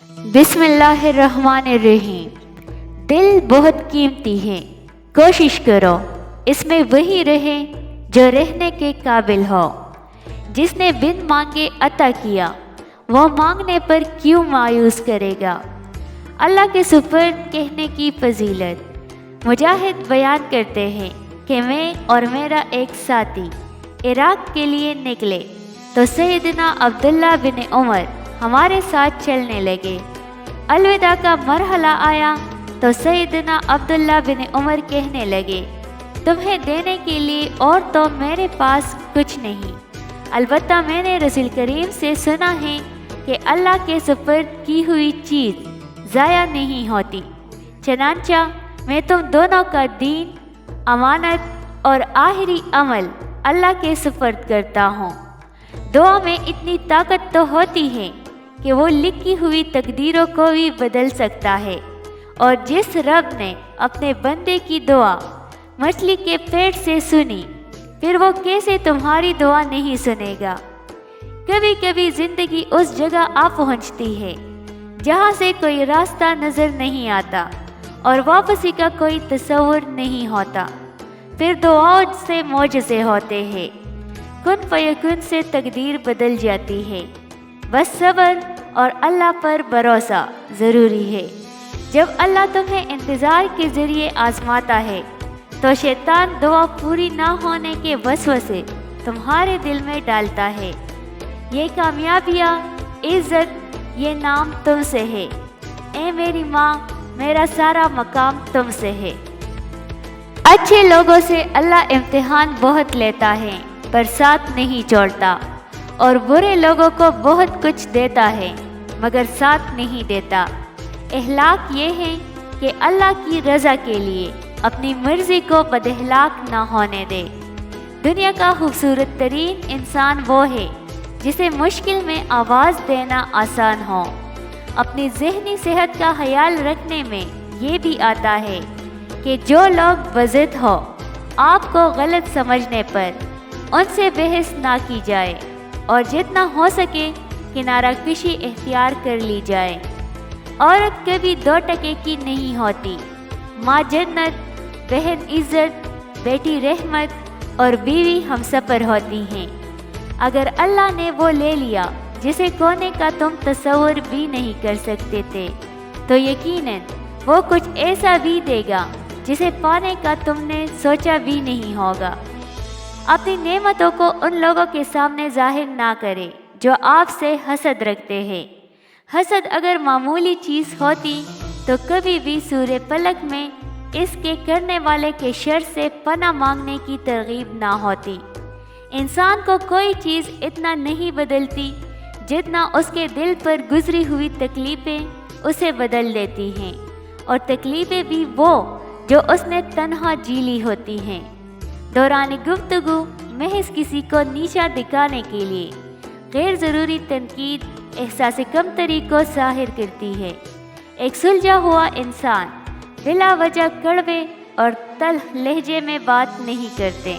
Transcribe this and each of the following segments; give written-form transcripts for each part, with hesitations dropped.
بسم اللہ الرحمن الرحیم۔ دل بہت قیمتی ہے، کوشش کرو اس میں وہی رہے جو رہنے کے قابل ہو۔ جس نے بن مانگے عطا کیا، وہ مانگنے پر کیوں مایوس کرے گا۔ اللہ کے سپرد کہنے کی فضیلت۔ مجاہد بیان کرتے ہیں کہ میں اور میرا ایک ساتھی عراق کے لیے نکلے تو سیدنا عبداللہ بن عمر ہمارے ساتھ چلنے لگے۔ الوداع کا مرحلہ آیا تو سیدنا عبداللہ بن عمر کہنے لگے، تمہیں دینے کے لیے اور تو میرے پاس کچھ نہیں، البتہ میں نے رسول کریم سے سنا ہے کہ اللہ کے سپرد کی ہوئی چیز ضائع نہیں ہوتی، چنانچہ میں تم دونوں کا دین، امانت اور آخری عمل اللہ کے سپرد کرتا ہوں۔ دعا میں اتنی طاقت تو ہوتی ہے کہ وہ لکھی ہوئی تقدیروں کو بھی بدل سکتا ہے، اور جس رب نے اپنے بندے کی دعا مچھلی کے پیٹ سے سنی، پھر وہ کیسے تمہاری دعا نہیں سنے گا۔ کبھی کبھی زندگی اس جگہ آ پہنچتی ہے جہاں سے کوئی راستہ نظر نہیں آتا اور واپسی کا کوئی تصور نہیں ہوتا، پھر دعاؤں سے معجزے ہوتے ہیں، کن فیکن سے تقدیر بدل جاتی ہے۔ بس صبر اور اللہ پر بھروسہ ضروری ہے۔ جب اللہ تمہیں انتظار کے ذریعے آزماتا ہے تو شیطان دعا پوری نہ ہونے کے وسوسے تمہارے دل میں ڈالتا ہے۔ یہ کامیابیاں، عزت، یہ نام تم سے ہے، اے میری ماں، میرا سارا مقام تم سے ہے۔ اچھے لوگوں سے اللہ امتحان بہت لیتا ہے پر ساتھ نہیں چھوڑتا، اور برے لوگوں کو بہت کچھ دیتا ہے مگر ساتھ نہیں دیتا۔ اخلاق یہ ہے کہ اللہ کی رضا کے لیے اپنی مرضی کو بداخلاق نہ ہونے دے۔ دنیا کا خوبصورت ترین انسان وہ ہے جسے مشکل میں آواز دینا آسان ہو۔ اپنی ذہنی صحت کا خیال رکھنے میں یہ بھی آتا ہے کہ جو لوگ بضد ہو، آپ کو غلط سمجھنے پر ان سے بحث نہ کی جائے، اور جتنا ہو سکے کنارہ کشی اختیار کر لی جائے۔ عورت کبھی دو ٹکے کی نہیں ہوتی، ماں جنت، بہن عزت، بیٹی رحمت اور بیوی ہمسفر ہوتی ہیں۔ اگر اللہ نے وہ لے لیا جسے کونے کا تم تصور بھی نہیں کر سکتے تھے، تو یقیناً وہ کچھ ایسا بھی دے گا جسے پانے کا تم نے سوچا بھی نہیں ہوگا۔ اپنی نعمتوں کو ان لوگوں کے سامنے ظاہر نہ کرے جو آپ سے حسد رکھتے ہیں۔ حسد اگر معمولی چیز ہوتی تو کبھی بھی سورہ فلق میں اس کے کرنے والے کے شر سے پناہ مانگنے کی ترغیب نہ ہوتی۔ انسان کو کوئی چیز اتنا نہیں بدلتی جتنا اس کے دل پر گزری ہوئی تکلیفیں اسے بدل دیتی ہیں، اور تکلیفیں بھی وہ جو اس نے تنہا جیلی ہوتی ہیں۔ دوران گفتگو محض کسی کو نیچا دکھانے کے لیے غیر ضروری تنقید احساس کمتری کو ظاہر کرتی ہے۔ ایک سلجھا ہوا انسان بلا وجہ کڑوے اور تلخ لہجے میں بات نہیں کرتے۔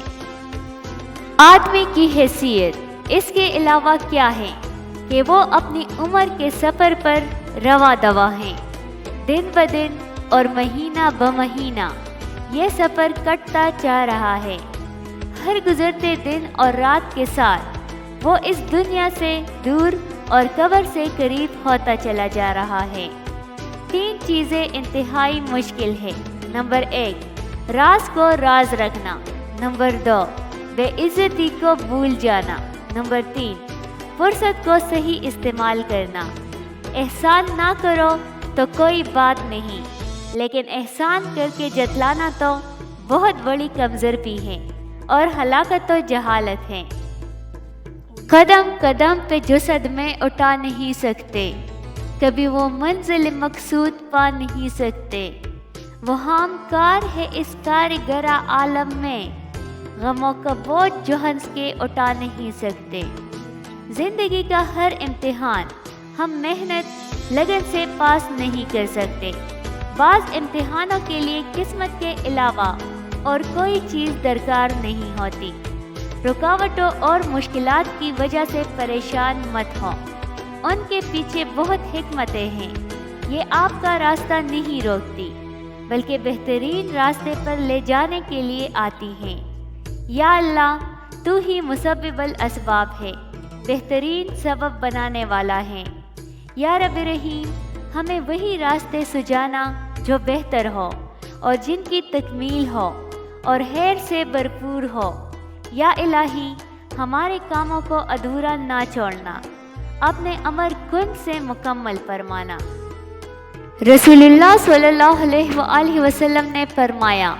آدمی کی حیثیت اس کے علاوہ کیا ہے کہ وہ اپنی عمر کے سفر پر رواں دواں ہیں۔ دن بدن اور مہینہ بمہینہ یہ سفر کٹتا جا رہا ہے۔ ہر گزرتے دن اور رات کے ساتھ وہ اس دنیا سے دور اور قبر سے قریب ہوتا چلا جا رہا ہے۔ تین چیزیں انتہائی مشکل ہے۔ نمبر 1، راز کو راز رکھنا۔ نمبر 2، بے عزتی کو بھول جانا۔ نمبر 3، فرصت کو صحیح استعمال کرنا۔ احسان نہ کرو تو کوئی بات نہیں، لیکن احسان کر کے جتلانا تو بہت بڑی کمزوری ہے اور ہلاکت و جہالت ہے۔ قدم قدم پہ جو صدمے اٹھا نہیں سکتے، کبھی وہ منزل مقصود پا نہیں سکتے۔ وہ ہم کار ہے اس کارگرہ عالم میں، غموں کا بوجھ جو ہنس کے اٹھا نہیں سکتے۔ زندگی کا ہر امتحان ہم محنت لگن سے پاس نہیں کر سکتے۔ بعض امتحانوں کے لیے قسمت کے علاوہ اور کوئی چیز درکار نہیں ہوتی۔ رکاوٹوں اور مشکلات کی وجہ سے پریشان مت ہو، ان کے پیچھے بہت حکمتیں ہیں، یہ آپ کا راستہ نہیں روکتی بلکہ بہترین راستے پر لے جانے کے لیے آتی ہیں۔ یا اللہ، تو ہی مسبب الاسباب ہے، بہترین سبب بنانے والا ہے۔ یا رب رحیم، ہمیں وہی راستے سجانا جو بہتر ہو اور جن کی تکمیل ہو اور خیر سے بھرپور ہو۔ یا الہی، ہمارے کاموں کو ادھورا نہ چھوڑنا، اپنے امر کن سے مکمل فرمانا۔ رسول اللہ صلی اللہ علیہ وآلہ وسلم نے فرمایا،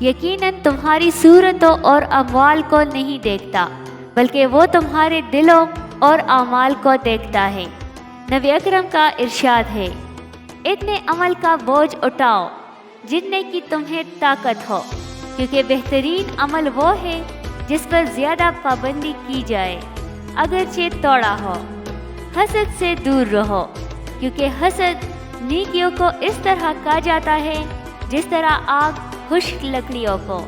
یقیناً تمہاری صورتوں اور اموال کو نہیں دیکھتا بلکہ وہ تمہارے دلوں اور اعمال کو دیکھتا ہے۔ نبی اکرم کا ارشاد ہے، اتنے عمل کا بوجھ اٹھاؤ جتنے کی تمہیں طاقت ہو، کیونکہ بہترین عمل وہ ہے جس پر زیادہ پابندی کی جائے اگرچہ توڑا ہو۔ حسد سے دور رہو، کیونکہ حسد نیکیوں کو اس طرح کھا جاتا ہے جس طرح آگ خشک لکڑیوں کو۔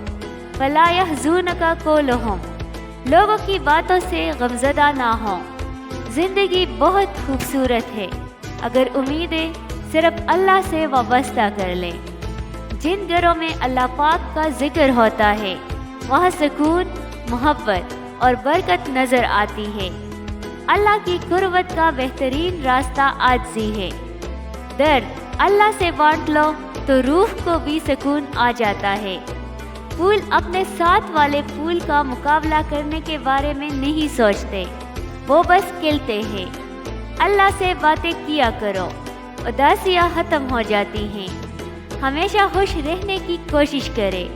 فلا یحزنک قولہم، لوگوں کی باتوں سے غمزدہ نہ ہوں۔ زندگی بہت خوبصورت ہے اگر امیدیں صرف اللہ سے وابستہ کر لیں۔ جن گھروں میں اللہ پاک کا ذکر ہوتا ہے وہاں سکون، محبت اور برکت نظر آتی ہے۔ اللہ کی قربت کا بہترین راستہ عاجزی ہے۔ درد اللہ سے بانٹ لو تو روح کو بھی سکون آ جاتا ہے۔ پھول اپنے ساتھ والے پھول کا مقابلہ کرنے کے بارے میں نہیں سوچتے، وہ بس کھلتے ہیں۔ اللہ سے باتیں کیا کرو، اداسیاں ختم ہو جاتی ہیں۔ ہمیشہ خوش رہنے کی کوشش کرے،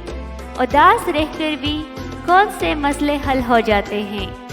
اداس رہ کر بھی کون سے مسئلے حل ہو جاتے ہیں۔